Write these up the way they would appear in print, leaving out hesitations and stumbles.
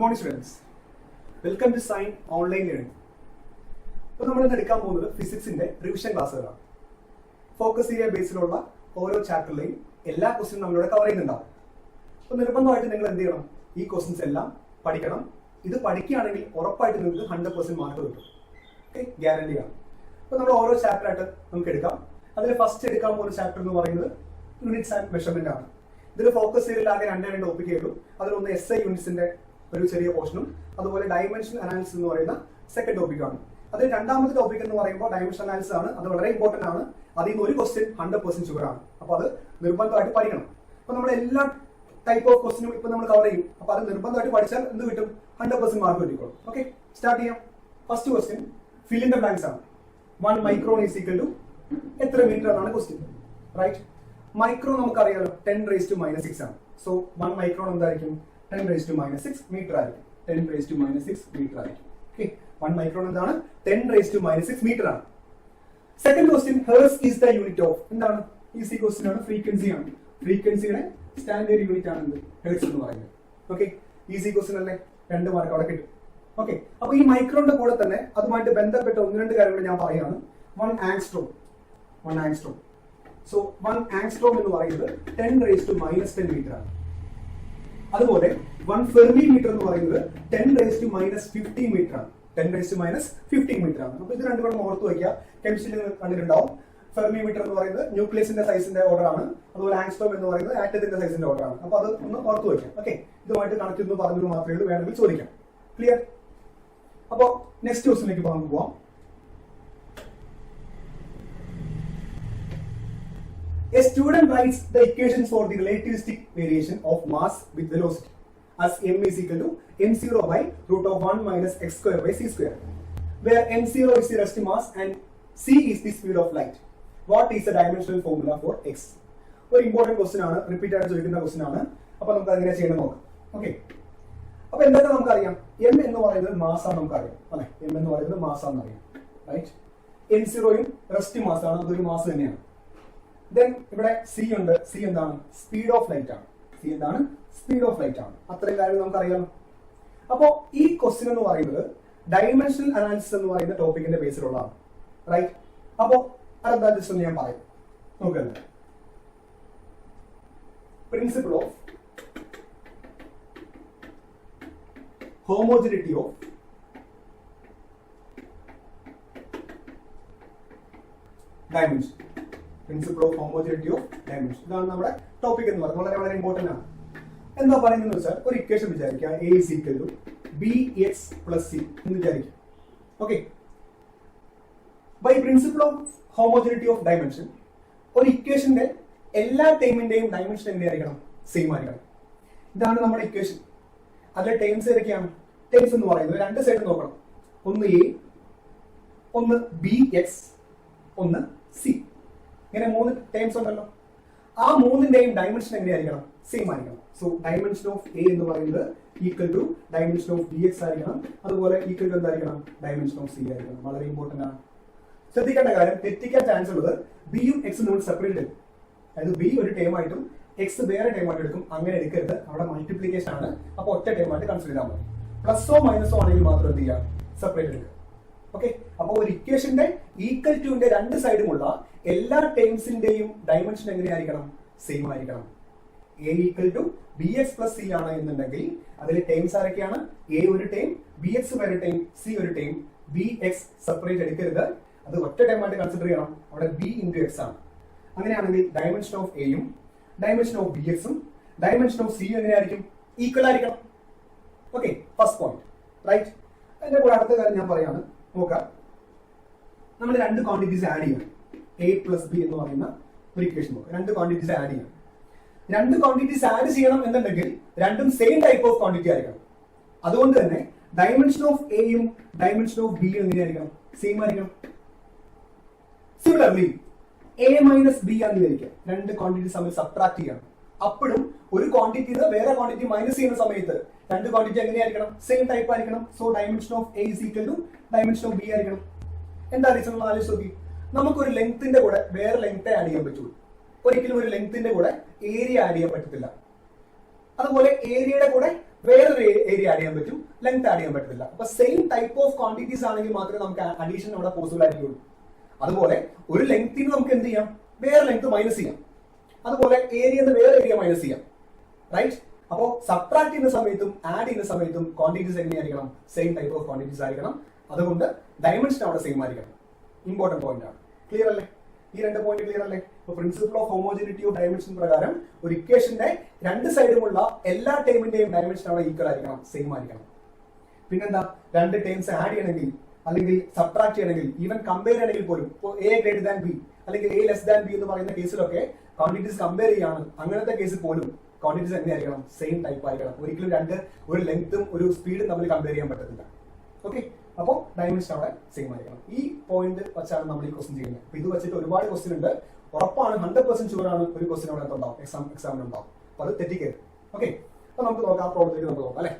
morning students. Welcome to Sign Online Learning. ഇപ്പോൾ നമ്മൾ ഇന്ന് എടുക്കാൻ പോകുന്നത് ഫിസിക്സിന്റെ റിവിഷൻ ക്ലാസ്സുകളാണ്. ഫോക്കസ് ഏരിയ ബേസിലുള്ള ഓരോ ചാപ്റ്ററിലെയും എല്ലാ ക്വസ്റ്റ്യനും നമ്മളിവിടെ കവർ ചെയ്യുന്നുണ്ടാവും. അപ്പോൾ നിർബന്ധമായിട്ട് നിങ്ങൾ എന്ത് ചെയ്യണം? ഈ ക്വസ്റ്റ്യൻസ് എല്ലാം പഠിക്കണം. ഇത് പഠിക്കുകയാണെങ്കിൽ ഉറപ്പായിട്ട് നിങ്ങൾക്ക് 100% മാർക്ക് കിട്ടും. ഓക്കെ, ഗ്യാരണ്ടി ആണ്. അപ്പോൾ നമ്മൾ ഓരോ ചാപ്റ്റർ ആയിട്ട് നമുക്ക് എടുക്കാം. അതിൽ ഫസ്റ്റ് എടുക്കാൻ പോകുന്ന ചാപ്റ്റർ എന്ന് പറയുന്നത് യൂണിറ്റ്സ് ആൻഡ് മെഷർമെന്റ് ആണ്. ഇതിൽ ഫോക്കസ് ഏരിയയിൽ ആകെ രണ്ട് ടോപ്പിക്കേ ഉള്ളൂ. അതിലൊന്ന് SI യൂണിറ്റ്സിന്റെ ഒരു ചെറിയ പോർഷനും അതുപോലെ ഡയമെൻഷൻ അനാലിസിസ് എന്ന് പറയുന്ന സെക്കൻഡ് ടോപ്പിക്കാണ്. അതിൽ രണ്ടാമത്തെ ടോപ്പിക് എന്ന് പറയുമ്പോൾ ഡയമെൻഷൻ അനാലിസിസ് ആണ്. അത് വളരെ ഇമ്പോർട്ടന്റ് ആണ്. അതിൽ നിന്ന് ഒരു ക്വസ്റ്റ്യൻ 100% ഷുവർ ആണ്. അപ്പോൾ അത് നിർബന്ധമായിട്ട് പഠിക്കണം. അപ്പോൾ നമ്മൾ എല്ലാ ടൈപ്പ് ഓഫ് ക്വസ്റ്റ്യനും ഇപ്പൊ നമ്മൾ കവർ ചെയ്യും. അപ്പോൾ അത് നിർബന്ധമായിട്ട് പഠിച്ചാൽ എന്ത് കിട്ടും? 100% മാർക്ക് കിട്ടിക്കോളും. ഓക്കെ, സ്റ്റാർട്ട് ചെയ്യാം. First question fill in the blanks ആണ്. 1 മൈക്രോൺ ഈസ് ഈക്വൽ ടു എത്ര മീറ്റർ എന്നാണ് ക്വസ്റ്റ്യൻ. റൈറ്റ്, മൈക്രോൺ നമുക്കറിയാലോ 10⁻⁻6 ആണ്. സോ 1 മൈക്രോൺ എന്തായിരിക്കും? 10⁻⁻6 മീറ്റർ ആയിരിക്കും. 10⁻⁻6 മീറ്റർ ആയിരിക്കും. ഓക്കെ, 1 മൈക്രോൺ എന്താണ്? 10⁻⁻6 മീറ്റർ ആണ്. Second question hers is the unit of എന്താണ്? ഈസി ക്വസ്റ്റ്യൻ ആണ്. ഫ്രീക്വൻസി ആണ്. ഫ്രീക്വൻസിയുടെ സ്റ്റാൻഡേർഡ് യൂണിറ്റ് ആണ് എന്ത്? ഹെർട്സ് എന്ന് പറയുന്നത്. ഓക്കെ, ഈസി ക്വസ്റ്റ്യൻ അല്ലേ? 2 മാർക്ക് അവിടെ കിട്ടും. ഓക്കെ, അപ്പൊ ഈ മൈക്രോണിന്റെ കൂടെ തന്നെ അതുമായിട്ട് ബന്ധപ്പെട്ട 1-2 കാര്യങ്ങൾ ഞാൻ പറയുകയാണ്. 1 ആങ്സ്ട്രോം. 1 ആങ്സ്ട്രോം. സോ 1 ആങ്സ്ട്രോം എന്ന് പറയുന്നത് 10⁻⁻10 മീറ്റർ ആണ്. അതുപോലെ 1 ഫെർമി മീറ്റർ എന്ന് പറയുന്നത് 10⁻⁻15 മീറ്റർ ആണ്. 10⁻⁻15 മീറ്റർ ആണ്. അപ്പൊ ഇത് രണ്ടും കൂടെ ഓർത്ത് വയ്ക്കുക. കെമിസ്ട്രിയിൽ നിങ്ങൾ കണ്ടിട്ടുണ്ടാവും. ഫെർമി മീറ്റർ എന്ന് പറയുന്നത് ന്യൂക്ലിയസിന്റെ സൈസിന്റെ ഓർഡർ ആണ്. അതുപോലെ ആങ്സ്ട്രോം എന്ന് പറയുന്നത് ആറ്റത്തിന്റെ സൈസിന്റെ ഓർഡർ ആണ്. അപ്പൊ അത് ഒന്ന് ഓർത്ത് വയ്ക്കാം. ഓക്കെ, ഇതുമായിട്ട് കണക്ട് എന്ന് പറഞ്ഞത് മാത്രമേ ഉള്ളൂ. വേണമെങ്കിൽ ചോദിക്കാം. ക്ലിയർ? അപ്പോ നെക്സ്റ്റ് ക്വസ്റ്റിലേക്ക് പോകാം. A student writes the equations for the relativistic variation of mass with velocity as m is equal to m0 by √1 minus x square by c square, where m0 is the rest mass and c is the speed of light. What is the dimensional formula for x? ഒരു important question ആണ്. Repeat ആയിട്ട് ചോദിക്കുന്ന question ആണ്. അപ്പൊ നമുക്ക് അതിനെ ചെയ്യണം നോക്കാം. ഓക്കെ, അപ്പൊ എന്തൊക്കെ നമുക്കറിയാം? m എന്ന് പറയുന്നത് മാസ് ആണ്. നമുക്കറിയാം അല്ലെ? m എന്ന് പറയുന്നത് മാസ് ആണെന്ന് അറിയാം. റൈറ്റ്, m0യും റെസ്റ്റ് മാസ് ആണ്. അതൊരു മാസ് തന്നെയാണ്. ദെൻ ഇവിടെ സി ഉണ്ട്. സി എന്താണ്? സ്പീഡ് ഓഫ് ലൈറ്റ് ആണ്. സി എന്താണ്? സ്പീഡ് ഓഫ് ലൈറ്റ് ആണ്. അത്രയും കാര്യം നമുക്കറിയാം. അപ്പോ ഈ ക്വസ്റ്റ്യൻ എന്ന് പറയുന്നത് ഡയമെൻഷണൽ അനാലിസിസ് എന്ന് പറയുന്ന ടോപ്പിക്കിന്റെ ബേസിലുള്ളതാണ്. റൈറ്റ്, അപ്പോ അതെന്താ ജസ്റ്റ് ഒന്ന് ഞാൻ പറയാം. നോക്കല്ലേ, principle of homogeneity of dimension. Principle of homogeneity of dimension. ഇതാണ് നമ്മുടെ ടോപ്പിക് എന്ന് പറയുന്നത്. വളരെ വളരെ ഇമ്പോർട്ടന്റ് ആണ്. എന്താ പറയുന്നത് വെച്ചാൽ ഒരു ഇക്വേഷൻ വിചാരിക്കുക. A is equal to bx plus c എന്ന് വിചാരിക്കും. Okay, by principle of homogeneity of dimension ഒരു ഇക്വേഷന്റെ എല്ലാ ടൈമിന്റെയും ഡയമെൻഷൻ എങ്ങനെയായിരിക്കണം? സെയിം ആയിരിക്കണം. ഇതാണ് നമ്മുടെ ഇക്വേഷൻ. അതിലെ ടൈംസ് ഏതൊക്കെയാണ്? ടൈംസ് എന്ന് പറയുന്നത് 2 സൈഡ് നോക്കണം. ഒന്ന് a, ഒന്ന് bx, ഒന്ന് c. ഇങ്ങനെ 3 ടൈംസ് ഉണ്ടല്ലോ. ആ 3ന്റെയും ഡയമെൻഷൻ എങ്ങനെയായിരിക്കണം? സെയിം ആയിരിക്കണം. സോ ഡയമെൻഷൻ ഓഫ് എ എന്ന് പറയുന്നത് equal to dimension of B X ആയിരിക്കണം. അതുപോലെ ഈക്വൽ ടു എന്തായിരിക്കണം? ഡയമെൻഷൻ ഓഫ് സി ആയിരിക്കണം. വളരെ ഇമ്പോർട്ടന്റ് ആണ്. ശ്രദ്ധിക്കേണ്ട കാര്യം, തെറ്റിക്കാൻ ചാൻസ് ഉള്ളത് ബിയും എക്സും നമ്മൾ സെപ്പറേറ്റ് എടുക്കും. അതായത് ബി ഒരു ടൈം ആയിട്ടും എക്സ് വേറെ ടൈം ആയിട്ട് എടുക്കും. അങ്ങനെ എടുക്കരുത്. അവിടെ മൾട്ടിപ്ലിക്കേഷൻ ആണ്. അപ്പൊ ഒറ്റ ടൈം ആയിട്ട് കൺസിഡർ ചെയ്താൽ മതി. പ്ലസോ മൈനസോ ആണെങ്കിൽ മാത്രം എന്ത് ചെയ്യാം? സെപ്പറേറ്റ് എടുക്കുക. ഓക്കെ, അപ്പൊ ഒരു ഇക്വേഷന്റെ ഈക്വൽ ടുവിന്റെ 2 സൈഡുമുള്ള എല്ലാ ടേംസിന്റെയും ഡയമെൻഷൻ എങ്ങനെയായിരിക്കണം? സെയിം ആയിരിക്കണം. A equal to B X plus C ആണ് എന്നുണ്ടെങ്കിൽ അതിൽ ടേംസ് ആരൊക്കെയാണ്? എ ഒരു ടൈം, ബി എക്സ് വേറെ ടൈം, സി ഒരു ടൈം. ബി എക്സ് സെപ്പറേറ്റ് എടുക്കരുത്. അത് ഒറ്റ ടൈം ആയിട്ട് കൺസിഡർ ചെയ്യണം. അവിടെ ബി ഇൻറ്റു എക്സ് ആണ്. അങ്ങനെയാണെങ്കിൽ ഡയമെൻഷൻ ഓഫ് എയും ഡയമെൻഷൻ ഓഫ് ബി എക്സും ഡയമെൻഷൻ ഓഫ് സിയും എങ്ങനെയായിരിക്കും? ഈക്വൽ ആയിരിക്കണം. Okay, first point. റൈറ്റ്, അതിന്റെ കൂടെ അടുത്ത കാര്യം ഞാൻ പറയാണ്. നോക്കാം, നമ്മൾ 2 ക്വാണ്ടിറ്റീസ് ആഡ് ചെയ്യണം. എ പ്ലസ് ബി എന്ന് പറയുന്ന ഒരു ഇക്വേഷൻ നോക്കാം. 2 ക്വാണ്ടിറ്റീസ് ആഡ് ചെയ്യണം. 2 ക്വാണ്ടിറ്റീസ് ആഡ് ചെയ്യണം എന്നുണ്ടെങ്കിൽ രണ്ടും സെയിം ടൈപ്പ് ഓഫ് ക്വാണ്ടിറ്റി ആയിരിക്കണം. അതുകൊണ്ട് തന്നെ ഡയമെൻഷൻ ഓഫ് എയും ഡയമെൻഷൻ ഓഫ് ബിയും എങ്ങനെയായിരിക്കണം? സെയിം ആയിരിക്കണം. സിമിലർലി എ മൈനസ് ബി ആണെന്ന് വിചാരിക്കാം. 2 ക്വാണ്ടിറ്റീസ് തമ്മിൽ സബ്ട്രാക്ട് ചെയ്യണം. അപ്പോഴും ഒരു ക്വാണ്ടിറ്റി വേറെ ക്വാണ്ടിറ്റി മൈനസ് ചെയ്യുന്ന സമയത്ത് 2 ക്വാണ്ടിറ്റി എങ്ങനെയായിരിക്കണം? സെയിം ടൈപ്പ് ആയിരിക്കണം. So dimension of A is equal to dimension of B ആയിരിക്കണം. എന്താ റീസൺ? ആലോചിച്ച് നോക്കി. നമുക്കൊരു ലെങ്ത്തിന്റെ കൂടെ വേറെ ലെങ്ത്തെ ആഡ് ചെയ്യാൻ പറ്റുള്ളൂ. ഒരിക്കലും ഒരു ലെങ്ത്തിന്റെ കൂടെ ഏരിയ ആഡ് ചെയ്യാൻ പറ്റത്തില്ല. അതുപോലെ ഏരിയയുടെ കൂടെ വേറൊരു ഏരിയ ആഡ് ചെയ്യാൻ പറ്റും, ലെങ്ത് ആഡ് ചെയ്യാൻ പറ്റത്തില്ല. അപ്പൊ സെയിം ടൈപ്പ് ഓഫ് ക്വാണ്ടിറ്റീസ് ആണെങ്കിൽ മാത്രമേ നമുക്ക് അഡീഷൻ അവിടെ പോസിബിൾ ആയിരിക്കുള്ളൂ. അതുപോലെ ഒരു ലെങ്ത്തിന് നമുക്ക് എന്ത് ചെയ്യാം, വേറെ ലെങ്ത് മൈനസ് ചെയ്യാം. അതുപോലെ ഏരിയ വേറെ ഏരിയ മൈനസ് ചെയ്യാം, റൈറ്റ്? അപ്പോൾ സബ്ട്രാക്ട് ചെയ്യുന്ന സമയത്തും ആഡ് ചെയ്യുന്ന സമയത്തും ക്വാണ്ടിറ്റീസ് എങ്ങനെയായിരിക്കണം, സെയിം ടൈപ്പ് ഓഫ് ക്വാണ്ടിറ്റീസ് ആയിരിക്കണം. അതുകൊണ്ട് ഡയമെൻഷൻ അവിടെ സെയിം ആയിരിക്കണം. ഇമ്പോർട്ടന്റ് പോയിന്റ് ആണ്. ക്ലിയർ അല്ലേ? ഈ രണ്ട് പോയിന്റ് ക്ലിയർ അല്ലേ? ഇപ്പൊ principle of homogeneity of dimension പ്രകാരം ഒരു ഇക്വേഷന്റെ രണ്ട് സൈഡുമുള്ള എല്ലാ ടേമിന്റെയും ഡയമെൻഷൻ അവിടെ ഈക്വൽ ആയിരിക്കണം, സെയിം ആയിരിക്കണം. പിന്നെന്താ, രണ്ട് ടേംസ് ആഡ് ചെയ്യണമെങ്കിൽ അല്ലെങ്കിൽ സബ്ട്രാക്ട് ചെയ്യണമെങ്കിൽ, ഈവൻ കമ്പയർ ചെയ്യണമെങ്കിൽ പോലും, ഇപ്പോൾ എ ഗ്രേറ്റർ ദാൻ ബി അല്ലെങ്കിൽ എ ലെസ് ദാൻ ബി എന്ന് പറയുന്ന കേസിലൊക്കെ ക്വാണ്ടിറ്റീസ് കമ്പയർ ചെയ്യാണ്. അങ്ങനത്തെ കേസിൽ പോലും ക്വാണ്ടിറ്റീസ് എങ്ങനെയായിരിക്കണം, സെയിം ടൈപ്പ് ആയിരിക്കണം. ഒരിക്കലും ഒരു ലെങ്ത്തും ഒരു സ്പീഡും തമ്മിൽ കമ്പയർ ചെയ്യാൻ പറ്റത്തില്ല. ഓക്കെ, അപ്പോൾ ഡയമെൻഷൻ അവിടെ സെയിം ആയിരിക്കണം. ഈ പോയിന്റ് വെച്ചാണ് നമ്മൾ ഈ ക്വസ്റ്റ്യൻ ചെയ്യുന്നത്. അപ്പൊ ഇത് വെച്ചിട്ട് ഒരുപാട് ക്വസ്റ്റ്യൻ ഉണ്ട്. ഉറപ്പാണ്, 100% ഷുവർ ആണ് ഒരു ക്വസ്റ്റ്യൻ അവിടെ ഉണ്ടാവും, എക്സാമിന് ഉണ്ടാവും. അപ്പൊ അത് തെറ്റിക്കരുത്. ഓക്കെ, അപ്പൊ നമുക്ക് നോക്കാം, ആ പ്രോബ്ലത്തിലേക്ക് നമുക്ക് നോക്കാം അല്ലെ.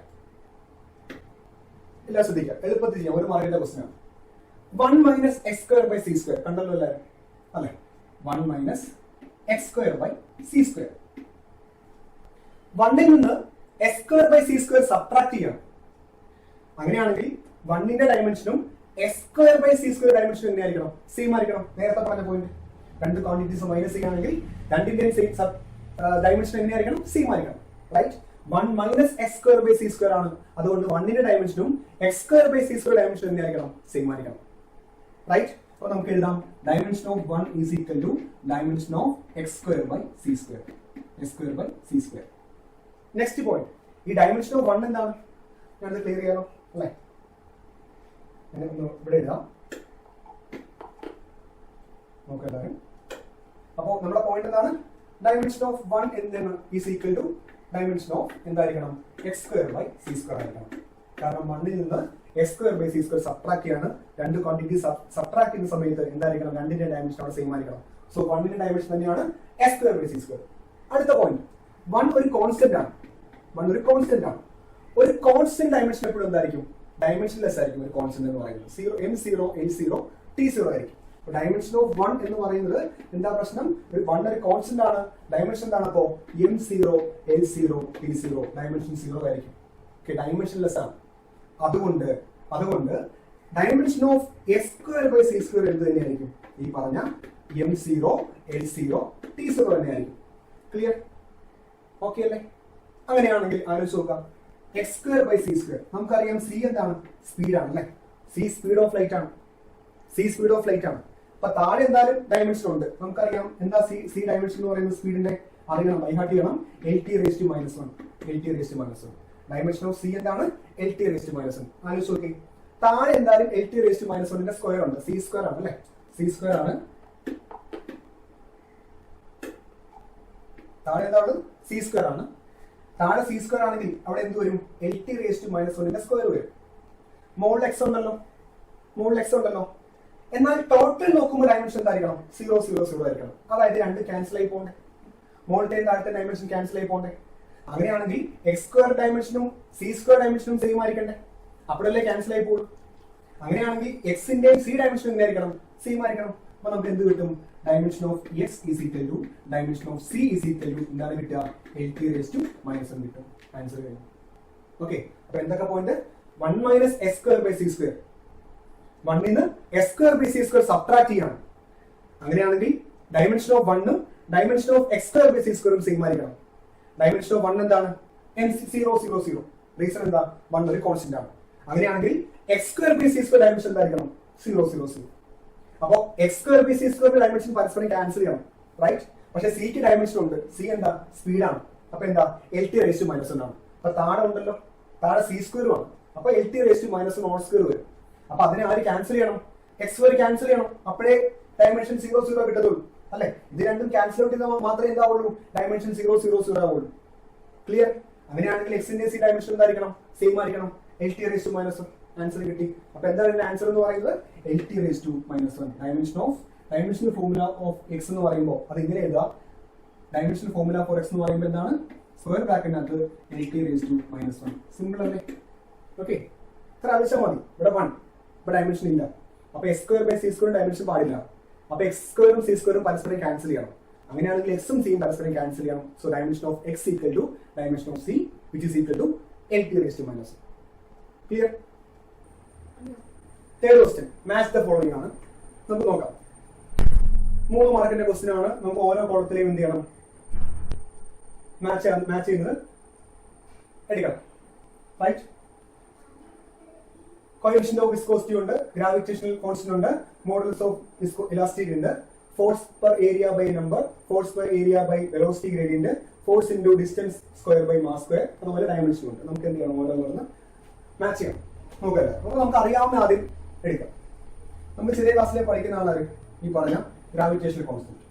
എല്ലാം ശ്രദ്ധിക്കാം, എളുപ്പത്തിൽ ചെയ്യാം. ഒരു മാർക്കിന്റെ ക്വസ്റ്റ്യൻ ആണ്. 1 minus X square by C square കണ്ടല്ലോ എല്ലാവരും അല്ലെ? 1 minus X square by C square. 1ൽ നിന്ന് X square by C square subtract ചെയ്യണം. അങ്ങനെയാണെങ്കിൽ 1ന്റെ ഡയമെൻഷനും X square by C square ഡയമെൻഷനും എങ്ങനെയായിരിക്കണം, സെയിം ആയിരിക്കണം. നേരത്തെ പറഞ്ഞ പോയിന്റ്, രണ്ട് ക്വാണ്ടിറ്റീസ് മൈനസ് ചെയ്യുകയാണെങ്കിൽ രണ്ടിന്റെയും സെയിം ഡയമെൻഷൻ എങ്ങനെയായിരിക്കണം, സെയിം ആയിരിക്കണം, right? 1 minus X square by C square ആണ്. അതുകൊണ്ട് 1ന്റെ ഡയമെൻഷനും X square by C square dimension എങ്ങനെയായിരിക്കണം, സെയിം ആയിരിക്കണം, റൈറ്റ്? അപ്പൊ നമുക്ക് എഴുതാം, dimension of 1 is equal to dimension of X square by C square, X square by C square. Next point, ഈ ഡയമെൻഷൻ ഓഫ് 1 എന്താണ്, ഞാനത് ക്ലിയർ ചെയ്യാലോ അല്ലെ? ഇവിടെ എഴുതാം, നോക്കാം. അപ്പോ നമ്മുടെ പോയിന്റ് എന്താണ്, ഡയമെൻഷൻ ഓഫ് 1 എന്താണ്, is equal to dimension of എന്തായിരിക്കണം, X square by C square ആയിരിക്കണം. കാരണം 1ൽ നിന്ന് X square by C square subtract ചെയ്യാണ്. രണ്ട് ക്വാണ്ടിറ്റി സബ്ട്രാക്ട് ചെയ്യുന്ന സമയത്ത് എന്തായിരിക്കണം, രണ്ടിന്റെ ഡയമെൻഷൻ അവിടെ സെയിം ആയിരിക്കണം. സോ 1ന്റെ ഡയമെൻഷൻ തന്നെയാണ് X square by C square. അടുത്ത പോയിന്റ്, 1 ഒരു കോൺസ്റ്റന്റ് ആണ്. 1 ഒരു കോൺസ്റ്റന്റ് ആണ്. ഒരു കോൺസ്റ്റന്റ് ഡയമെൻഷൻ എപ്പോഴും എന്തായിരിക്കും, ഡയമെൻഷൻ ലെസ് ആയിരിക്കും. ഒരു കോൺസ്റ്റന്റ് എന്ന് പറയുന്നത് M0 L0 T0 ആയിരിക്കും. ഡയമെൻഷൻ ഓഫ് 1 എന്ന് പറയുന്നത് എന്താ പ്രശ്നം, 1 ഒരു കോൺസ്റ്റന്റ് ആണ്. ഡയമെൻഷൻ എന്താണ്, അപ്പോ M0 L0 T0 ഡയമെൻഷൻ 0 ആയിരിക്കും. ഓക്കെ, ഡയമെൻഷൻ ലെസ് ആണ്. അതുകൊണ്ട് dimension of X square by C square എന്ത് തന്നെയായിരിക്കും, ഈ പറഞ്ഞ M0 L0 T0 തന്നെയായിരിക്കും. ക്ലിയർ? ഓക്കെ അല്ലേ? അങ്ങനെയാണെങ്കിൽ ആലോചിച്ച് നോക്കാം, X square by C square നമുക്കറിയാം, സി എന്താണ്, സ്പീഡാണ് അല്ലെ? സി സ്പീഡ് ഓഫ് ലൈറ്റ് ആണ്. സി സ്പീഡ് ഓഫ് ലൈറ്റ് ആണ്. അപ്പൊ താഴെ എന്തായാലും ഡയമെൻഷൻ ഉണ്ട്. നമുക്കറിയാം എന്താ സി ഡയമെൻഷൻ എന്ന് പറയുന്നത്, സ്പീഡിന്റെ അറിയണം, ബൈഹാർട്ട് ചെയ്യണം. LT⁻⁻1 LT⁻⁻1 dimension of C എന്താണ്, LT⁻⁻1. ആലോചിച്ച് നോക്കി, താഴെ എന്തായാലും LT⁻⁻1ന്റെ സ്ക്വയർ ഉണ്ട്, സി സ്ക്വയർ ആണ് അല്ലെ? സി സ്ക്വയർ ആണ്. താഴെ എന്താണ്, സി സ്ക്വയർ ആണ്. താഴെ സി സ്ക്വയർ ആണെങ്കിൽ അവിടെ എന്ത് വരും, LT⁻⁻1ന്റെ സ്ക്വയർ വരും. മോളിൽ എക്സ് ഉണ്ടല്ലോ, എന്നാൽ ടോട്ടൽ നോക്കുമ്പോൾ ഡയമെൻഷൻ എന്തായിരിക്കണം, 0 0 0 ആയിരിക്കണം. അതായത് രണ്ട് ക്യാൻസൽ ആയി പോകണ്ടേ, മോളിലെയും താഴത്തെ ഡയമെൻഷൻ ക്യാൻസൽ ആയി പോകണ്ടേ. അങ്ങനെയാണെങ്കിൽ എക്സ് സ്ക്വയർ ഡയമെൻഷനും സി സ്ക്വയർ ഡയമെൻഷനും സെയിം ആയിരിക്കണ്ടേ, അപ്പോഴല്ലേ ക്യാൻസൽ ആയി പോകും. അങ്ങനെയാണെങ്കിൽ എക്സിന്റെയും സി ഡയമെൻഷനും എന്തായിരിക്കണം, സെയിം ആയിരിക്കണം. അപ്പൊ നമുക്ക് എന്ത് കിട്ടും, dimension of X is equal to dimension of C is equal to എന്താണ് കിട്ടുക, LT⁻⁻1 കിട്ടും. ആൻസർ കഴിഞ്ഞു. ഓക്കെ, അപ്പൊ എന്തൊക്കെ point, 1 minus X square by C square, 1ൽ നിന്ന് X square by C square subtract ചെയ്യണം. അങ്ങനെയാണെങ്കിൽ ഡയമെൻഷൻ ഓഫ് 1ഉം dimension of X square by C സ്ക്വയറും സെയിം ആയിരിക്കണം. ഡയമെൻഷൻ ഓഫ് 1 എന്താണ്, M0 0 0. റീസൺ എന്താ, 1 ഒരു കോൺസ്റ്റന്റ് ആണ്. അങ്ങനെയാണെങ്കിൽ X square by C square dimension എന്തായിരിക്കണം, 0 0 0. അപ്പോ X square by C square dimension പരസ്പരം ക്യാൻസൽ ചെയ്യണം, റൈറ്റ്? പക്ഷെ സിക്ക് ഡയമെൻഷൻ ഉണ്ട്, സി എന്താ, സ്പീഡാണ്. അപ്പൊ എന്താ, LT⁻⁻1 ആണ്. അപ്പൊ താഴെ ഉണ്ടല്ലോ, താഴെ സി സ്ക്വയറും ആണ്. അപ്പൊ LT⁻⁻1 ഹോൾ സ്ക്വയർ വരും. അപ്പൊ അതിനെ ആര് ക്യാൻസൽ ചെയ്യണം, എക്സ് സ്ക്വയർ ക്യാൻസൽ ചെയ്യണം. അപ്പോഴേ ഡയമെൻഷൻ 0 0 കിട്ടത്തുള്ളൂ അല്ലെ? ഇത് രണ്ടും ക്യാൻസൽ ഔട്ട് ചെയ്താൽ മാത്രമേ എന്താവുള്ളൂ, ഡയമെൻഷൻ 0 0 0 ആവുള്ളൂ. ക്ലിയർ? അങ്ങനെയാണെങ്കിൽ എക്സിന്റെ സി ഡയമെൻഷൻ എന്തായിരിക്കണം, സെയിം ആയിരിക്കണം, LT⁻⁻1. ആൻസർ കിട്ടി. അപ്പൊ എന്താണ് ആൻസർ എന്ന് പറയുന്നത്, LT⁻⁻1. Dimension formula of X എന്ന് പറയുമ്പോൾ അത് ഇങ്ങനെ എഴുതുക, ഡയമെൻഷൻ ഫോർമുല ഫോർ എക്സ് എന്ന് പറയുമ്പോൾ എന്താണ്, സ്ക്വയർ ബ്രാക്കറ്റിനകത്ത് LT⁻⁻1. സിമ്പിൾ അല്ലേ? ഓക്കെ, ഇത്ര ആവശ്യം മതി. ഇവിടെ 1, ഇപ്പൊ ഡയമെൻഷൻ ഇല്ല. അപ്പൊ X square by C square dimension പാടില്ല. അപ്പൊ എക്സ് സ്ക്വയറും സി സ്ക്വയറും പരസ്പരം ക്യാൻസൽ ചെയ്യണം. അങ്ങനെയാണെങ്കിൽ എക്സും സിയും പരസ്പരം ക്യാൻസൽ ചെയ്യണം. So dimension of X equal to dimension of C which is equal to L T raised to minus 1. Clear? Third question. Match the following ആണ്. നമുക്ക് നോക്കാം. 3 മാർക്കിന്റെ ക്വസ്റ്റ്യൻ ആണ്. നമുക്ക് ഓരോ കോളത്തിലെയും എന്ത് ചെയ്യണം? മാച്ച് ചെയ്യുന്നത് എടുക്കണം. റൈറ്റ്? Coefficient of viscosity ഉണ്ട്, gravitational constant ഉണ്ട്, modulus of elasticity ഉണ്ട്, force per area by number, force per area by velocity gradient, force into distance square by mass square, അതുപോലെ ഡയമെൻഷൻ ഉണ്ട്. നമുക്ക് എന്ത് ചെയ്യണം? ഓരോന്ന് മാച്ച് ചെയ്യണം. നോക്കല്ലേ? അപ്പോൾ നമുക്ക് അറിയാവുന്ന ആദ്യം എടുക്കാം. നമ്മൾ ചെറിയ ക്ലാസ്സിലെ പഠിക്കുന്ന ആളാണ് ഈ പറഞ്ഞ ഗ്രാവിറ്റേഷണൽ കോൺസ്റ്റന്റ്.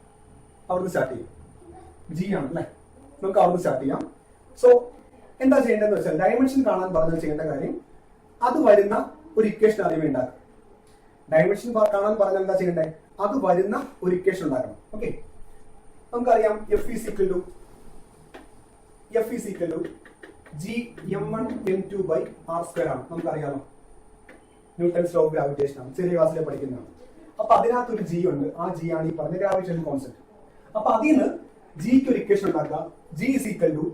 അവിടുന്ന് സ്റ്റാർട്ട് ചെയ്യും. ജി ആണ് അല്ലേ? നമുക്ക് അവിടുന്ന് സ്റ്റാർട്ട് ചെയ്യാം. സോ എന്താ ചെയ്യേണ്ടതെന്ന് വെച്ചാൽ ഡയമെൻഷൻ കാണാൻ പറഞ്ഞാൽ ചെയ്യേണ്ട കാര്യം അത് വരുന്ന ഒരു ഇക്വേഷൻ ആദ്യമേ ഉണ്ടാക്കും. ഡയമെൻഷൻ കാണാൻ പറഞ്ഞാൽ എന്താ ചെയ്യണ്ടേ? അത് വരുന്ന ഒരു ഇക്വേഷൻ ഉണ്ടാക്കണം. ഓക്കെ, നമുക്കറിയാം F is equal to G m1 m2 by r square ആണ്. നമുക്കറിയാമോ? ന്യൂട്ടൺസ് ലോ ഓഫ് ഗ്രാവിറ്റേഷൻ ആണ്, ചെറിയ ക്ലാസ്സിലെ പഠിക്കുന്നതാണ്. അപ്പൊ അതിനകത്തൊരു G ഉണ്ട്. ആ G ആണ് ഈ പറഞ്ഞ ഗ്രാവിറ്റേഷൻ കോൺസ്റ്റന്റ്. അപ്പൊ അതിൽ നിന്ന് Gക്ക് ഒരു ഇക്വേഷൻ ഉണ്ടാക്കുക. G is equal to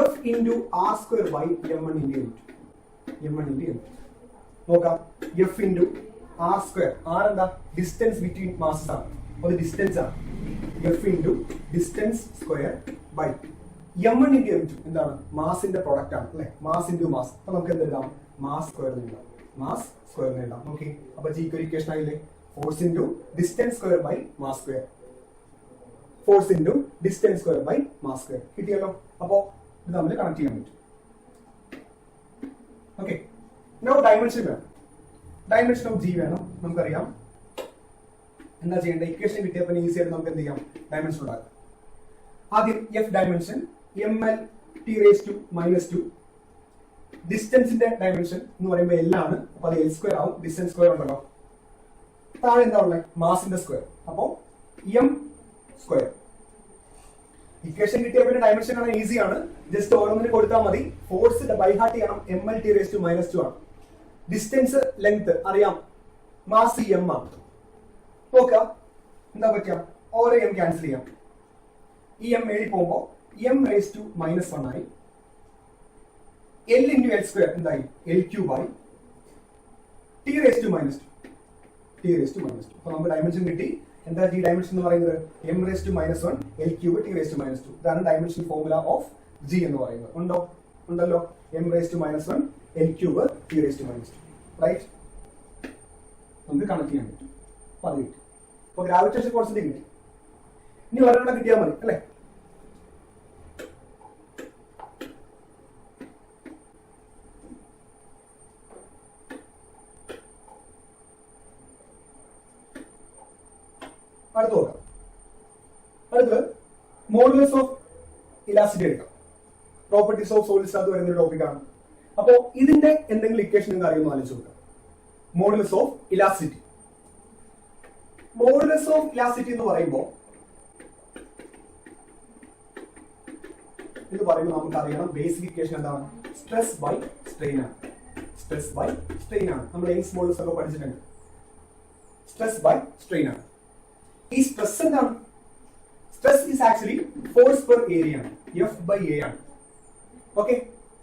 F into r square by m1 into m2. നോക്കാം. F into r square. R എന്താ? ഡിസ്റ്റൻസ് ബിറ്റ്വീൻ മാസസ് ആണ്. ഒരു ഡിസ്റ്റൻസ് ആണ്. F into distance square by m1 into m2 എന്താണ്? മാസിന്റെ പ്രോഡക്റ്റ് ആണ് അല്ലെ? Mass into mass. അപ്പൊ നമുക്ക് എന്ത് എഴുതാം? മാസ് സ്ക്വയർ എഴുതാം. മാസ് സ്ക്വയർ എഴുതാം. ഓക്കെ, അപ്പൊ ജിക്ക് ഒരു ഇക്വേഷൻ ആയില്ലേ? Force into distance square by mass square. Force into distance square by mass square കിട്ടിയല്ലോ. അപ്പോ ഇത് നമ്മൾ കണക്ട് ചെയ്യാൻ പറ്റും. ഓക്കെ, നോ ഡയമെൻഷൻ വേണം. ഡയമെൻഷൻ ഓഫ് ജി വേണം. നമുക്കറിയാം എന്താ ചെയ്യേണ്ടത്? ഇക്വേഷൻ കിട്ടിയപ്പോൾ ഈസി ആയിട്ട് നമുക്ക് എന്ത് ചെയ്യാം? ഡയമെൻഷൻ ഉണ്ടാക്കാം. ആദ്യം F dimension ml t raised to minus 2. ഡിസ്റ്റൻസിന്റെ ഡയമെൻഷൻ എന്ന് പറയുമ്പോൾ L ആണ്. അപ്പൊ അത് L സ്ക്വയർ ആവും. ഡിസ്റ്റൻസ് സ്ക്വയർ ഉണ്ടല്ലോ. താഴെ എന്താ ഉള്ളത്? മാസിന്റെ സ്ക്വയർ. അപ്പോ m സ്ക്വയർ. ഇക്വേഷൻ കിട്ടിയ പിന്നെ ഡയമെൻഷൻ ആണ്, ഈസി ആണ്. ജസ്റ്റ് ഓരോന്നിന് കൊടുത്താൽ മതി. ഫോഴ്സ് ബൈ ഹാർട്ട് ചെയ്യണം. ml t raised to minus 2 ആണ്. ഡിസ്റ്റൻസ് ലെങ്ത് അറിയാം, മാസ് m ആണ്. നോക്കാം എന്താ പറ്റാം? ഓരോ m ക്യാൻസൽ ചെയ്യാം. ഈ m എഴുതി പോകുമ്പോ m raised to minus 1 ആയി. L into L square എന്തായി? L cube ആയി. t raised to minus 2. അപ്പൊ നമുക്ക് ഡയമെൻഷൻ കിട്ടി. എന്താ ഈ ഡയമെൻഷൻ എന്ന് പറയുന്നത്? m raised to minus 1 L cube t raised to minus 2. ഇതാണ് ഡയമെൻഷൻ ഫോർമുല ഓഫ് g എന്ന് പറയുന്നത്. ഉണ്ടല്ലോ. m raised to minus 1 L cube t raised to minus 2. Right? നമുക്ക് കണക്ട് ചെയ്യാൻ പറ്റും. അപ്പൊ അത് കിട്ടി. അപ്പൊ ഗ്രാവിറ്റേഷൻ കോൺസ്റ്റന്റ് കിട്ടി. ഇനി ഒരെണ്ണം കിട്ടിയാൽ മതി അല്ലെ? അടുത്ത് നോക്കാം. അടുത്ത് മോഡുലസ് ഓഫ് ഇലാസ്റ്റിസിറ്റി എടുക്കാം. പ്രോപ്പർട്ടീസ് ഓഫ് സോളിഡ്സ് അത് വരുന്ന ടോപ്പിക്കാണ്. അപ്പോ ഇതിന്റെ എന്തെങ്കിലും ഇക്വേഷൻ നിങ്ങൾ അറിയുമോ? ആലോചിച്ച് നോക്കാം. Modulus of elasticity. Modulus of elasticity എന്ന് പറയുമ്പോൾ നമുക്ക് അറിയണം ബേസിക് ഇക്വേഷൻ എന്താണ്? സ്ട്രെസ് ബൈ സ്ട്രെയിൻ ആണ്. നമ്മൾ യങ്സ് മോഡുലസ് ഒക്കെ പഠിച്ചിട്ടുണ്ട്. സ്ട്രെസ് ബൈ സ്ട്രെയിൻ ആണ്. ഈ സ്ട്രെസ് എന്താണ്? Stress is actually force per area ആണ്. F by A ആണ്. ഓക്കെ,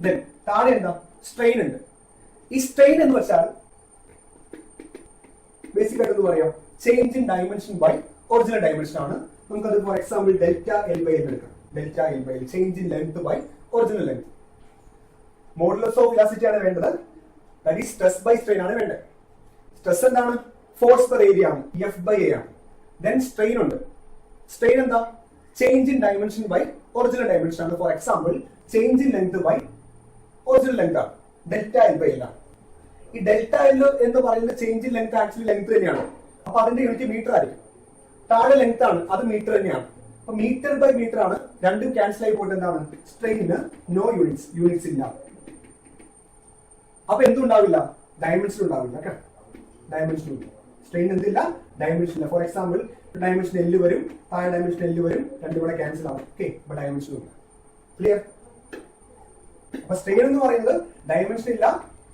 ദെൻ താഴെ എന്താ? സ്ട്രെയിൻ ഉണ്ട്. ഈ സ്ട്രെയിൻ എന്ന് വെച്ചാൽ ബേസിക് ആയിട്ട് പറയാം, change in dimension by original dimension ആണ്. നമുക്കത് for example delta L by L എടുക്കാം. Delta L by L change in length by original length. Modulus of elasticity ആണ് വേണ്ടത്. That is stress by strain ആണ് വേണ്ടത്. Stress എന്താണ്? Force per area ആണ്. F by A ആണ്. Then strain ഉണ്ട്. Strain എന്താ? Change in dimension by original dimension ആണ്. For example change in length by original length ആണ്. ഡെൽറ്റ L by L ആണ്. ഈ ഡെൽറ്റ L എന്ന് പറയുന്നത് change in length actually length തന്നെയാണ്. അപ്പൊ അതിന്റെ യൂണിറ്റ് മീറ്റർ ആയിരിക്കും. താഴെ ലെങ്ത് ആണ്, അത് മീറ്റർ തന്നെയാണ്. അപ്പൊ മീറ്റർ ബൈ മീറ്റർ ആണ്. രണ്ടും ക്യാൻസൽ ആയി പോയിട്ട് എന്താണ്? സ്ട്രെയിനിന് നോ യൂണിറ്റ്സ് ഇല്ല. അപ്പൊ എന്തുണ്ടാവില്ല? ഡയമെൻഷൻ ഉണ്ടാവില്ല. ഡയമെൻഷൻ ഇല്ല. സ്ട്രെയിൻ എന്തില്ല? ഡയമെൻഷൻ ഇല്ല. ഫോർ എക്സാമ്പിൾ ഡയമെൻഷൻ L വരും, താഴെ ഡയമെൻഷൻ L വരും, രണ്ടും കൂടെ ക്യാൻസൽ ആവും. ഓക്കെ, അപ്പൊ ഡയമെൻഷൻ ഇല്ല. ക്ലിയർ? അപ്പൊ സ്ട്രെയിൻ എന്ന് പറയുന്നത് ഡയമെൻഷൻ ഇല്ല,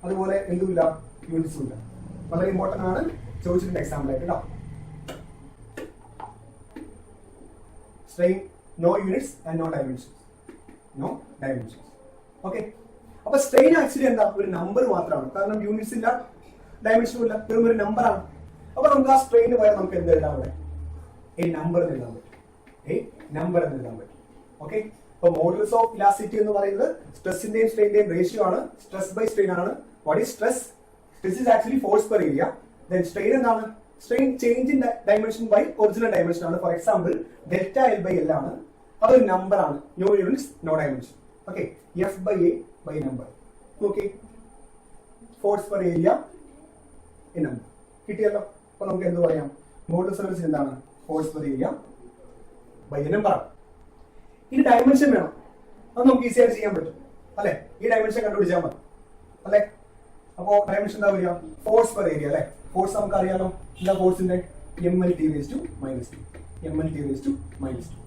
അതുപോലെ എന്തുമില്ല? യൂണിറ്റ്സും ഇല്ല. വളരെ ഇമ്പോർട്ടന്റ് ആണ്. ചോദിച്ചിട്ടുണ്ട് എക്സാമ്പിൾ ആയിട്ട് കേട്ടോ. Strain no units and no dimensions. Okay, അപ്പൊ സ്ട്രെയിൻ ആക്ച്വലി എന്താ, ഒരു നമ്പർ മാത്രമാണ്. കാരണം യൂണിറ്റ്സ് ഇല്ല, ഡയമെൻഷനും ഇല്ല, വെറും ഒരു നമ്പറാണ്. അപ്പൊ നമുക്ക് ആ സ്ട്രെയിന് പോയാൽ നമുക്ക് എന്ത് എഴുതാൻ പറ്റും, എ നമ്പർ എന്ന് എഴുതാൻ പറ്റും, എ നമ്പർ എന്ന് എഴുതാൻ പറ്റും. ഓക്കെ, അപ്പൊ മോഡുലസ് ഓഫ് ഇലാസ്റ്റിറ്റി എന്ന് പറയുന്നത് സ്ട്രെസിന്റെയും സ്ട്രെയിന്റെയും റേഷ്യോ ആണ്. സ്ട്രെസ് ബൈ സ്ട്രെയിൻ ആണ്. What is stress? Stress is actually force per area. Then strain എന്താണ്? Strain change in dimension by original dimension ആണ്. For example delta L by L ആണ്, അതൊരു നമ്പർ ആണ്. No units, no dimension. Okay, F by A by number. Okay, force per area in number കിട്ടിയല്ലോ. അപ്പൊ നമുക്ക് എന്ത് പറയാം, മോഡുലസ് ഓഫ് എന്താണ്, force per area by A number ആണ്. ഇനി ഡയമെൻഷൻ വേണം, അത് നമുക്ക് ഈസി ആയിട്ട് ചെയ്യാൻ പറ്റും അല്ലെ. ഈ ഡയമെൻഷൻ കണ്ടുപിടിച്ചാൽ മതി അല്ലെ. അപ്പോ ഡയമെൻഷൻ എന്താ വരിക, ഫോഴ്സ് പെർ ഏരിയ അല്ലെ. ഫോഴ്സ് നമുക്ക് അറിയാലോ, എന്താ ഫോഴ്സിന്റെ M L T raise to minus two, M L T raise to minus two.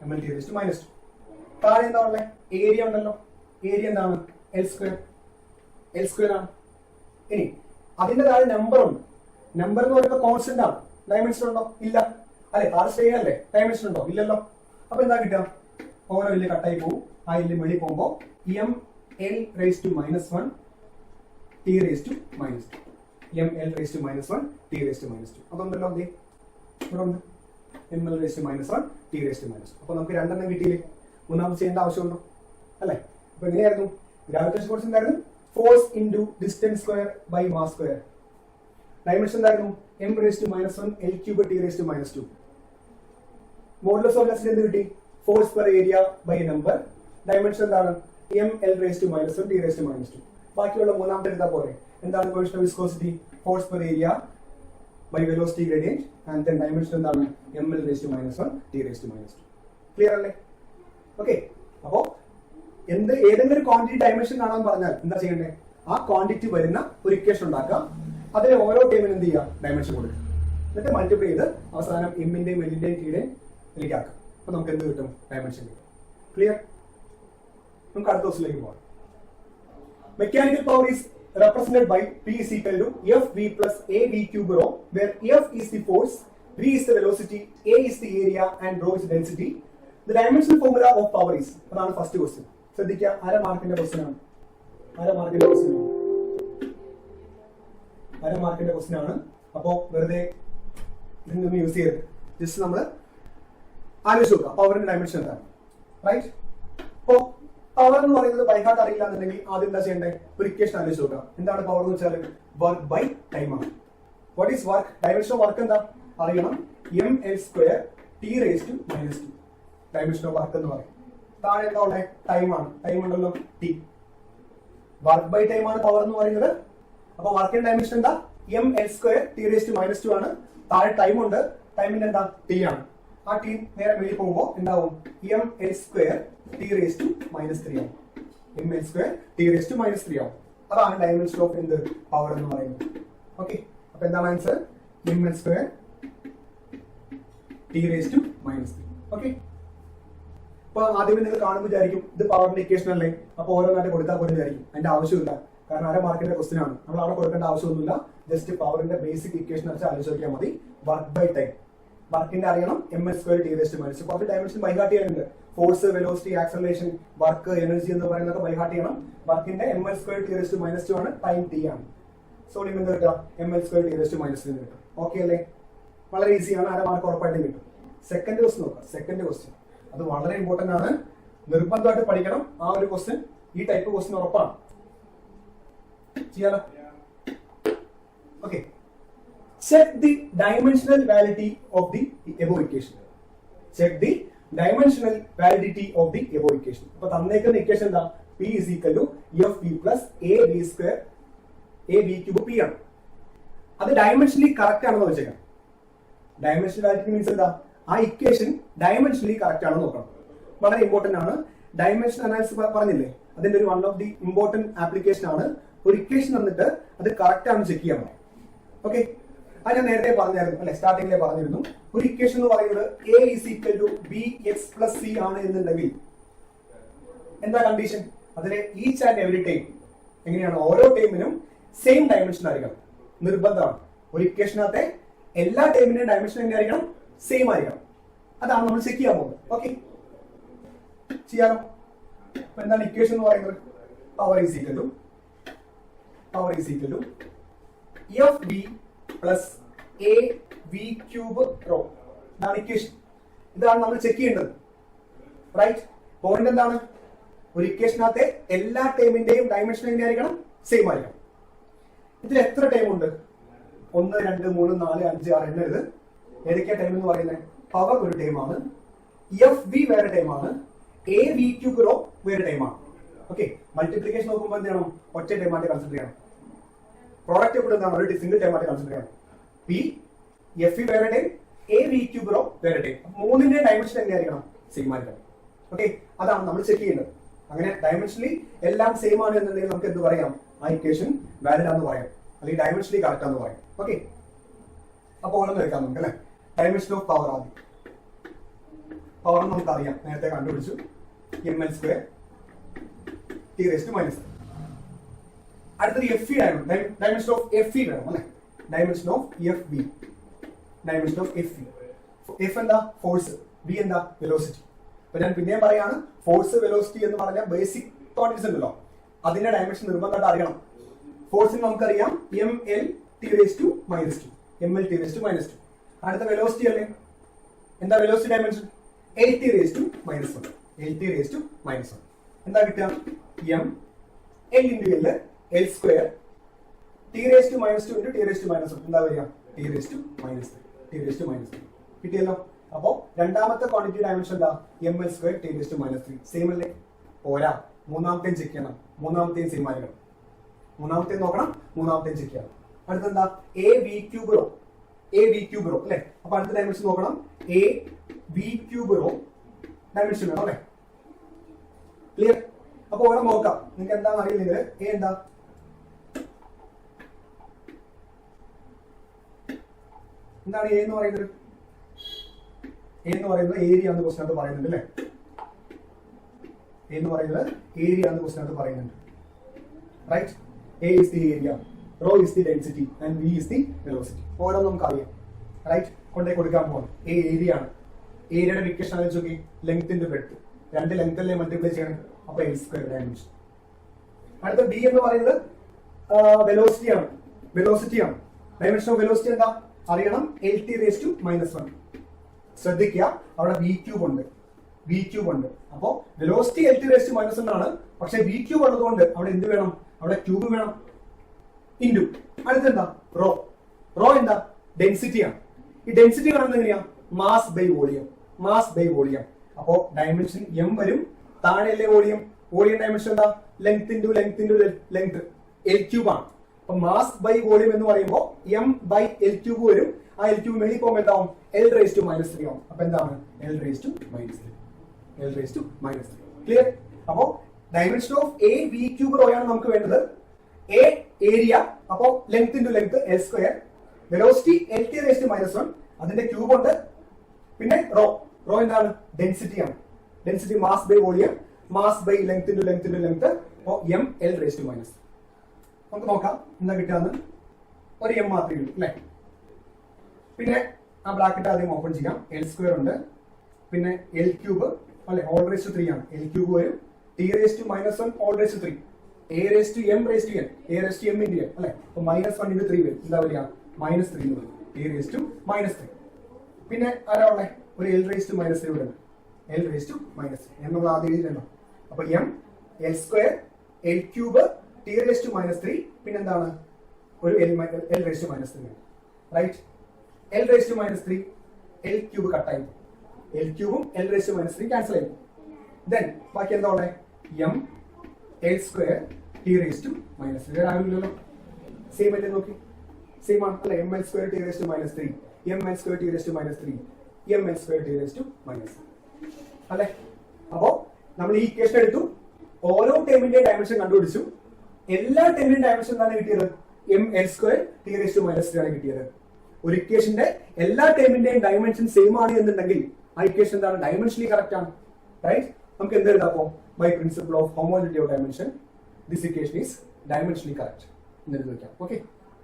M L T raise to minus two. താഴെ എന്താ ഉള്ളത്, ഏരിയ ഉണ്ടല്ലോ. ഏരിയ എന്താണ്, എൽ സ്ക്വയർ, എൽ സ്ക്വയർ ആണ്. ഇനി അതിന്റെ താഴെ നമ്പർ ഉണ്ട്. നമ്പർ എന്ന് പറയുമ്പോൾ കോൺസ്റ്റന്റ് ആണ്. ഡയമെൻഷൻ ഉണ്ടോ, ഇല്ല അല്ലെ. താഴെ സ്ട്രെയിൻ അല്ലേ, ഡയമെൻഷൻ ഉണ്ടോ, ഇല്ലല്ലോ. അപ്പൊ എന്താ കിട്ടുക, ഓരോ എല്ല് കട്ടായി പോകും. ആ എല്ല് വെളി പോകുമ്പോ M L raise to minus one T raise to minus two, M L raise to minus one T raise to minus two. അതുണ്ടല്ലോ അതെ, ഇവിടെ ഉണ്ട് M L raise to minus one T raise to minus two. അപ്പൊ നമുക്ക് രണ്ടെണ്ണം കിട്ടിയില്ലേ, മൂന്നാമത് ചെയ്യേണ്ട ആവശ്യമുണ്ടോ അല്ലെ. അപ്പൊ എങ്ങനെയായിരുന്നു, ഗ്രാവിറ്റേഷൻ ഫോഴ്സ് എന്തായിരുന്നു, force into distance square by mass square. Dimension എന്തായിരുന്നു, M raise to minus one L cube T raise to minus two. Modulus of elasticity എന്ത് കിട്ടി, force per area by number. Dimension എന്താണ്, M L raise to minus one T raise to minus two. ബാക്കിയുള്ള മൂന്നാമത്തെ എടുത്താൽ പോലെ എന്താണ്, coefficient of viscosity, force per area by velocity gradient. And then dimension എന്താണ്, M L raise to minus one T raise to minus two. Clear അല്ലേ. Okay, അപ്പോ ഏതെങ്കിലും ഒരു ക്വാണ്ടിറ്റി ഡയമെൻഷൻ കാണാൻ പറഞ്ഞാൽ എന്താ ചെയ്യേണ്ടത്, ആ ക്വാണ്ടിറ്റി വരുന്ന ഒരു ഇക്വേഷൻ ഉണ്ടാക്കാം. അതിലെ ഓരോ ടൈമിനും എന്ത് ചെയ്യുക, ഡയമെൻഷൻ കൊടുക്കുക. എന്നിട്ട് മൾട്ടിപ്ലൈ ചെയ്ത് അവസാനം എമ്മിന്റെയും എല്ലിന്റെയും ടീയുടെയും ഇതിലേക്ക് ആക്കാം. അപ്പൊ നമുക്ക് എന്ത് കിട്ടും, ഡയമെൻഷൻ കിട്ടും. ക്ലിയർ. നമുക്ക് അടുത്ത ദിവസത്തിലേക്ക് പോകാം. Mechanical power is represented by P is equal to Fv plus AV cube rho, where F is the force, V is the velocity, A is the area, and rho is the density. The dimensional formula of power is, അതാണ് first question. ശ്രദ്ധിക്കുക, അര മാർക്കിന്റെ question ആണ്. അര മാർക്കിന്റെ question ആണ്. അര മാർക്കിന്റെ ക്വസ്റ്റ്യൻ ആണ്. അപ്പോ വെറുതെ ഇതൊന്നും യൂസ് ചെയ്യരുത്. ജസ്റ്റ് നമ്മൾ ആലോചിച്ച് നോക്കാം പവറിന്റെ ഡയമെൻഷൻ എന്താണ്. റൈറ്റ്. അപ്പോ പവർ എന്ന് പറയുന്നത് ബൈഹാർട്ട് അറിയില്ല എന്നുണ്ടെങ്കിൽ ആദ്യം എന്താ ചെയ്യേണ്ടത്, ഒരു ഇക്വേഷൻ ആലോചിച്ച് നോക്കാം. എന്താണ് പവർ എന്ന് വെച്ചാൽ വർക്ക് ബൈ ടൈം ആണ്. What is work, dimension of work എന്താ അറിയണം, M L square T raise to minus two. Dimension of work എന്ന് പറയും. താഴെ എന്താ ഉള്ളത്, ടൈം ആണ്. ടൈം ഉണ്ടല്ലോ, ടി. വർക്ക് ബൈ ടൈം ആണ് പവർ എന്ന് പറയുന്നത്. അപ്പൊ വർക്കിന്റെ ഡയമെൻഷൻ എന്താ, M L square T raise to minus two ആണ്. താഴെ ടൈം ഉണ്ട്, ടൈമിന്റെ എന്താ, ടി ആണ്. ആ ടി നേരെ മേളിൽ പോകുമ്പോൾ എന്താവും, M L square T raise to minus three ആവും. M L square T raise to minus three ആവും. അതാണ് ഡയമെൻഷൻ ഓഫ് എന്ത്, പവർ എന്ന് പറയുന്നത്. ഓക്കെ, അപ്പൊ എന്താണ് answer, M L square T raise to minus three. Okay, അപ്പൊ ആദ്യമേ നിങ്ങൾ കാണുമ്പോൾ വിചാരിക്കും ഇത് പവറിന്റെ ഇക്വേഷൻ അല്ലേ, അപ്പൊ ഓരോന്നായിട്ട് കൊടുത്താൽ പോലും വിചാരിക്കും. അതിന്റെ ആവശ്യമില്ല, കാരണം അര മാർക്കിന്റെ ക്വസ്റ്റ്യൻ ആണ്. നമ്മൾ അവിടെ കൊടുക്കേണ്ട ആവശ്യമൊന്നുമില്ല. ജസ്റ്റ് പവറിന്റെ ബേസിക് ഇക്വേഷൻ വെച്ച് ആലോചിക്കാൻ മതി. വർക്ക് ബൈ ടൈം, വർക്കിന്റെ അറിയണം, M L square T raise to minus. അപ്പൊ അത് ഡയമെൻഷൻ ബൈഹാർട്ട് ചെയ്യാനുണ്ട്. Force, velocity, acceleration, work, energy എന്ന് പറയുന്നത് ബൈഹാർട്ട് ചെയ്യണം. വർക്കിന്റെ M L square T raise to minus two ആണ്, ടൈം ടി ആണ്. സോ നിങ്ങൾ എന്ത് കിട്ടുക, M L square T raise to minus കിട്ടും. ഓക്കെ അല്ലേ, വളരെ ഈസിയാണ്. അര മാർക്ക് ഉറപ്പായിട്ടും കിട്ടും. സെക്കൻഡ് ക്വസ്റ്റ്യൻ നോക്കാം. സെക്കൻഡ് ക്വസ്റ്റ്യൻ അത് വളരെ ഇമ്പോർട്ടന്റ് ആണ്, നിർബന്ധമായിട്ട് പഠിക്കണം. ആ ഒരു ക്വസ്റ്റ്യൻ, ഈ ടൈപ്പ് ക്വസ്റ്റ്യൻ ഉറപ്പാണ്. ചെയ്യാലോ. Okay, check the dimensional validity of the above equation. Check the dimensional validity of the above equation. അപ്പൊ തന്നേക്കുന്ന ഇക്വേഷൻ എന്താ, P is equal to FV plus AB square AB cube P ആണ്. അത് dimensionally correct ആണെന്ന് വെച്ചേക്കാം. Dimensional validity means എന്താ, ആ equation dimensionally correct ആണെന്ന് നോക്കണം. വളരെ ഇമ്പോർട്ടന്റ് ആണ്. ഡയമെൻഷൻ അനാലിസിസ് പറഞ്ഞില്ലേ, അതിന്റെ ഒരു one of the important application ആണ്. ഒരു ഇക്വേഷൻ വന്നിട്ട് അത് കറക്റ്റ് ആണെന്ന് ചെക്ക് ചെയ്യാൻ. ഓക്കെ, അത് ഞാൻ നേരത്തെ പറഞ്ഞായിരുന്നു അല്ലെ, സ്റ്റാർട്ടിങ്ങിലെ പറഞ്ഞിരുന്നു. ഒരു ഇക്വേഷൻ എന്ന് പറയുന്നത് A is equal to BX plus C ആണ് എന്നുണ്ടെങ്കിൽ എന്താ കണ്ടീഷൻ, അതിലെ ഈച്ച് ആൻഡ് എവറി ടൈം എങ്ങനെയാണ്, ഓരോ ടൈമിനും സെയിം ഡയമെൻഷൻ ആയിരിക്കണം, നിർബന്ധമാണ്. ഒരു ഇക്വേഷനകത്തെ എല്ലാ ടൈമിന്റെയും ഡയമെൻഷൻ എങ്ങനെയായിരിക്കണം, സെയിം ആയിരിക്കണം. അതാണ് നമ്മൾ ചെക്ക് ചെയ്യാൻ പോകുന്നത്. ഓക്കെ, ചെയ്യാലോ. അപ്പൊ എന്താണ് ഇക്വേഷൻ എന്ന് പറയുന്നത്? Power is equal to F B plus A V cube rho. ഇതാണ് ഇക്വേഷൻ. ഇതാണ് നമ്മൾ ചെക്ക് ചെയ്യേണ്ടത്. റൈറ്റ്. പോയിന്റ് എന്താണ്? ഒരു ഇക്വേഷനകത്തെ എല്ലാ ടേമിന്റെയും ഡയമെൻഷൻ എങ്ങനെയായിരിക്കണം? സെയിം ആയിരിക്കണം. ഇതിൽ എത്ര ടൈം ഉണ്ട്? 1, 2, 3, 4, 5, 6 എണ്ണരുത്. ഏതൊക്കെയാ ടൈം എന്ന് പറയുന്നത്? പവർ ഒരു ടൈമാണ്, എഫ് ബി വേറെ ടൈമാണ്, എ വി ക്യൂബ് റോ വേറെ ടൈമാണ്. ഓക്കെ, മൾട്ടിപ്ലിക്കേഷൻ നോക്കുമ്പോൾ എന്ത് ചെയ്യണം? ഒറ്റ ടൈമായിട്ട് കൺസിഡർ ചെയ്യണം. പ്രോഡക്റ്റ് എപ്പോഴും എന്താണ്? ഒരു സിംഗിൾ ടൈമായിട്ട് കൺസിഡർ ചെയ്യണം. പി എഫ് ഇ വേറെ time, A V cube rho വേറെ ടൈം. മൂന്നിന്റെ ഡയമെൻഷൻ എങ്ങനെയായിരിക്കണം? സെയിം ആയിരിക്കണം. ഓക്കെ, അതാണ് നമ്മൾ ചെക്ക് ചെയ്യുന്നത്. അങ്ങനെ ഡയമെൻഷനലി എല്ലാം സെയിം ആണ് എന്നുണ്ടെങ്കിൽ നമുക്ക് എന്ത് പറയാം? ആ ഇക്വേഷൻ വാലിഡ് ആണെന്ന് പറയാം, അല്ലെങ്കിൽ ഡയമെൻഷനലി കറക്റ്റ് ആണെന്ന് പറയാം. ഓക്കെ, അപ്പോൾ ഓരോന്ന് എടുക്കാം നമുക്ക് അല്ലെ. ഡയമെൻഷൻ ഓഫ് പവർ ആദ്യം. പവർ നമുക്കറിയാം, നേരത്തെ കണ്ടുപിടിച്ചു. ml² t⁻⁻. അടുത്തത് F E dimension of F E വേണം അല്ലെ. Dimension of F B. F എന്താ? ഫോഴ്സ്. ബി എന്താ? വെലോസിറ്റി. അപ്പൊ ഞാൻ പിന്നെയും പറയാണ്, ഫോഴ്സ് വെലോസിറ്റി എന്ന് പറഞ്ഞ ബേസിക് ക്വാണ്ടിറ്റീസ് ഉണ്ടല്ലോ, അതിന്റെ ഡയമെൻഷൻ നിർബന്ധമായിട്ട് അറിയണം. ഫോഴ്സിന് നമുക്കറിയാം ml t⁻². അടുത്ത വെലോസിറ്റി അല്ലേ? എന്താ വെലോസിറ്റി ഡയമെൻഷൻ? l⁻⁻1. എന്താ കിട്ടുക? m l into l l² t⁻² t⁻⁻1 എന്താ വരിക? t⁻⁻3. കിട്ടിയല്ലോ. അപ്പോ രണ്ടാമത്തെ ക്വാണ്ടിറ്റി ഡയമെൻഷൻ എന്താ? ml² t⁻⁻3. സെയിം അല്ലേ? പോരാ, മൂന്നാമത്തെയും ചെക്ക് ചെയ്യണം. മൂന്നാമത്തെയും സെയിം ആയിരിക്കണം. മൂന്നാമത്തെയും നോക്കണം, മൂന്നാമത്തെയും ചെക്ക് ചെയ്യണം. അടുത്തെന്താ? എ വി ക്യൂബ് റോ അല്ലെ. അപ്പൊ അടുത്ത ഡയമെൻഷൻ നോക്കണം. A V cube rho dimension വേണം അല്ലെ. ക്ലിയർ? അപ്പൊ ഓരോ നോക്കാം. നിങ്ങൾക്ക് എന്താണെന്ന് അറിയില്ലെങ്കിൽ എ എന്താ? എന്താണ് എ എന്ന് പറയുന്നത്? എ എന്ന് പറയുന്നത് ഏരിയ എന്ന് ക്വസ്റ്റിനകത്ത് പറയുന്നുണ്ട് അല്ലെ. എ എന്ന് പറയുന്നത് ഏരിയ എന്ന് ക്വസ്റ്റിനകത്ത് പറയുന്നുണ്ട്. Right. A is the area, rho is the density and V is the velocity. ഓരോ നമുക്ക് അറിയാം. റൈറ്റ്. കൊണ്ടേ കൊടുക്കാൻ പോകണം. എ ഏരിയ ആണ്. ഏരിയയുടെ ഇക്വേഷൻ ആലോചിച്ച് നോക്കി. Length into breadth. രണ്ട് ലെങ്ത് അല്ലേ മൾട്ടിപ്ലൈ ചെയ്യണം. അപ്പൊ l² ഡയമെൻഷൻ. അടുത്ത ബി എന്ന് പറയുന്നത് വെലോസിറ്റി ആണ്. ഡയമെൻഷൻ ഓഫ് വെലോസിറ്റി എന്താ? അറിയണം. l⁻⁻1. ശ്രദ്ധിക്കുക, അവിടെ വി ക്യൂബ് ഉണ്ട്. അപ്പോ വെലോസിറ്റി l⁻⁻1 ആണ്. പക്ഷെ വി ക്യൂബ് ഉള്ളതുകൊണ്ട് അവിടെ എന്ത് വേണം? അവിടെ ക്യൂബ് വേണം. ഇൻഡു അടുത്തെന്താ? റോ എന്താ? ഡെൻസിറ്റി ആണ്. ഈ ഡെൻസിറ്റി കാണുന്നത് എങ്ങനെയാ? Mass by volume. അപ്പോ ഡയമെൻഷൻ എം വരും. താഴെയല്ലേ വോളിയം ഡയമെൻഷൻ എന്താ? ലെങ്ത് ഇൻഡു ലെങ്ത് l³ ആണ്. അപ്പൊ മാസ് ബൈ വോളിയം എന്ന് പറയുമ്പോൾ m/l³ വരും. ആ l³ മേളിൽ പോകുമ്പോൾ എന്താവും? l⁻⁻3 ആവും. അപ്പൊ എന്താണ്? l⁻⁻3. ക്ലിയർ? അപ്പോ dimension of A V cube rho ആണ് നമുക്ക് വേണ്ടത്. എ ഏരിയ, അപ്പോ length into length l². Velocity l⁻⁻1, അതിന്റെ ക്യൂബ് ഉണ്ട്. പിന്നെ റോ എന്താണ്? ഡെൻസിറ്റി ആണ്. Density mass by volume, mass by length into length. അപ്പോ m/l⁻⁻. നമുക്ക് നോക്കാം എന്താ കിട്ടാന്ന്. ഒരു m മാത്രമേ ഉള്ളൂ അല്ലെ. പിന്നെ ആ ബ്രാക്കറ്റ് ആദ്യം ഓപ്പൺ ചെയ്യാം. l² ഉണ്ട്. പിന്നെ l³ അല്ലെ, all⁻³ ആണ്. l³ വരും. t⁻⁻1 all⁻³ a⁻m⁻n അല്ലെ. അപ്പൊ -1 into 3 വരും. എന്താ വരിക? -3 വരും. t⁻⁻3. പിന്നെ ആരാ ഉള്ളേ? ഒരു l⁻⁻3 ഇവിടെ ഉണ്ട്. l⁻⁻3 നമ്മൾ ആദ്യം എഴുതിയിട്ടുണ്ടോ? അപ്പൊ m l² l³ t⁻⁻3. പിന്നെന്താണ്? ഒരു l⁻⁻3. റൈറ്റ്. l⁻⁻3 l³ കട്ടായി. l³ l⁻⁻3 ക്യാൻസൽ ആയി. ദെൻ ബാക്കി എന്താ ഉള്ളത്? m l² t⁻⁻3. വേറെ ആരുമില്ലല്ലോ. സെയിം അല്ലേ? നോക്കി, സെയിം ആണ് അല്ലെ. ml² t⁻⁻3 ml² t⁻⁻3 ml² t⁻⁻3 അല്ലെ. അപ്പോ നമ്മൾ ഈ ഇക്വേഷൻ എടുത്തു. ഓരോ ടേമിന്റെയും ഡയമെൻഷൻ കണ്ടുപിടിച്ചു. എല്ലാ ടേമിന്റെയും ഡയമെൻഷൻ എന്താണ് കിട്ടിയത്? ml² t⁻⁻3 ആണ് കിട്ടിയത്. ഒരു ഇക്വേഷന്റെ എല്ലാ ടേമിന്റെയും ഡയമെൻഷൻ സെയിം ആണ് എന്നുണ്ടെങ്കിൽ ആ ഇക്വേഷൻ എന്താണ്? ഡയമെൻഷനലി കറക്റ്റ് ആണ്. റൈറ്റ്. നമുക്ക് എന്ത് എഴുതാം? അപ്പോ by principle of homogeneity of dimension this equation is dimensionally correct എന്ന് എഴുതി വെക്കാം. ഓക്കെ,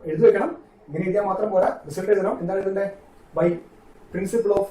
എഴുതി വെക്കണം. ഇങ്ങനെ എഴുതിയാൽ മാത്രം പോരാ, റിസൾട്ട് എഴുതണം. എന്താണ് എഴുതണ്ടേ? ബൈ പ്രിൻസിപ്പിൾ ഓഫ്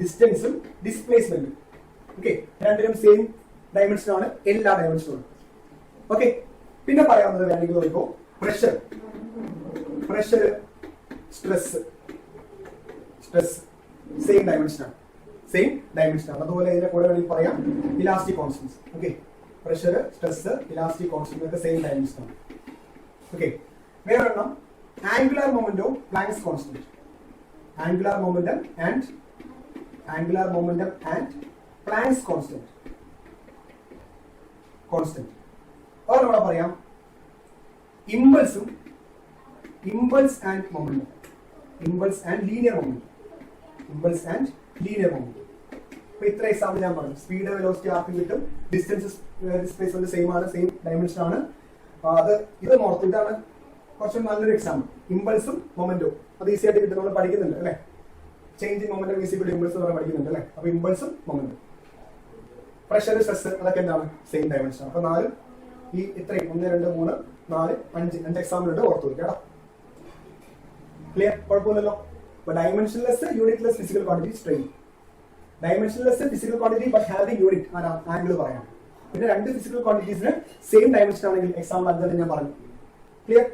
ഡിസ്റ്റൻസും ഡിസ്പ്ലേസ്മെന്റും. ഓക്കെ, രണ്ടിനും സെയിം ഡയമെൻഷൻ ആണ് എല്ലാ ഡയമെൻഷനും. ഓക്കെ, പിന്നെ പറയാവുന്നത് വേണമെങ്കിൽ നോക്കുമ്പോൾ പ്രഷർ, സ്ട്രെസ് സെയിം ഡയമെൻഷൻ ആണ്. അതുപോലെ ഇതിന്റെ കൂടെ വേണമെങ്കിൽ പറയാം elastic constants. Okay, pressure, stress, elastic constant ഒക്കെ സെയിം ഡയമെൻഷൻ ആണ്. ഓക്കെ, വേറെ എണ്ണം angular momentum, planks constant. Angular momentum and planks constant. അത് നമ്മളെ പറയാം impulse and momentum, impulse and linear momentum. ഇപ്പൊ ഇത്ര എക്സാമ്പിൾ ഞാൻ പറഞ്ഞു. സ്പീഡ്, വെലോസിറ്റി, ആർക്കും കിട്ടും. ഡിസ്റ്റൻസ്, ഡിസ്പ്ലേസ്മെന്റ് സെയിം ആണ്, സെയിം ഡയമെൻഷൻ ആണ്. ഇത് ഇതാണ് കുറച്ച് നല്ലൊരു എക്സാമ്പിൾ. ഇമ്പൾസും മൊമെന്റും അത് ഈസി ആയിട്ട് കിട്ടും, നമ്മൾ പഠിക്കുന്നുണ്ട് അല്ലെ. Change in momentum is equal to impulse എന്ന് പഠിക്കുന്നുണ്ട് അല്ലെ. അപ്പൊ ഇമ്പൾസും മൊമെന്റും. പ്രഷർ, സ്ട്രെസ് അതൊക്കെ എന്താണ് സെയിം ഡയമെൻഷൻ. അപ്പൊ 4 ഈ ഇത്രയും 1 2 3 4 5 എക്സാമ്പിൾ ഉണ്ട്, ഓർത്തു വയ്ക്കാം കേട്ടോ. ക്ലിയർ? കുഴപ്പമില്ലല്ലോ. Dimensionless unitless physical quantity strain. Dimensionless physical quantity but having unit angle പറയാം. പിന്നെ 2 ഫിസിക്കൽ ക്വാണ്ടിറ്റീസിന് സെയിം ഡയമെൻഷൻ ആണെങ്കിൽ എക്സാമ്പിൾ 5 ഞാൻ പറഞ്ഞു. ക്ലിയർ?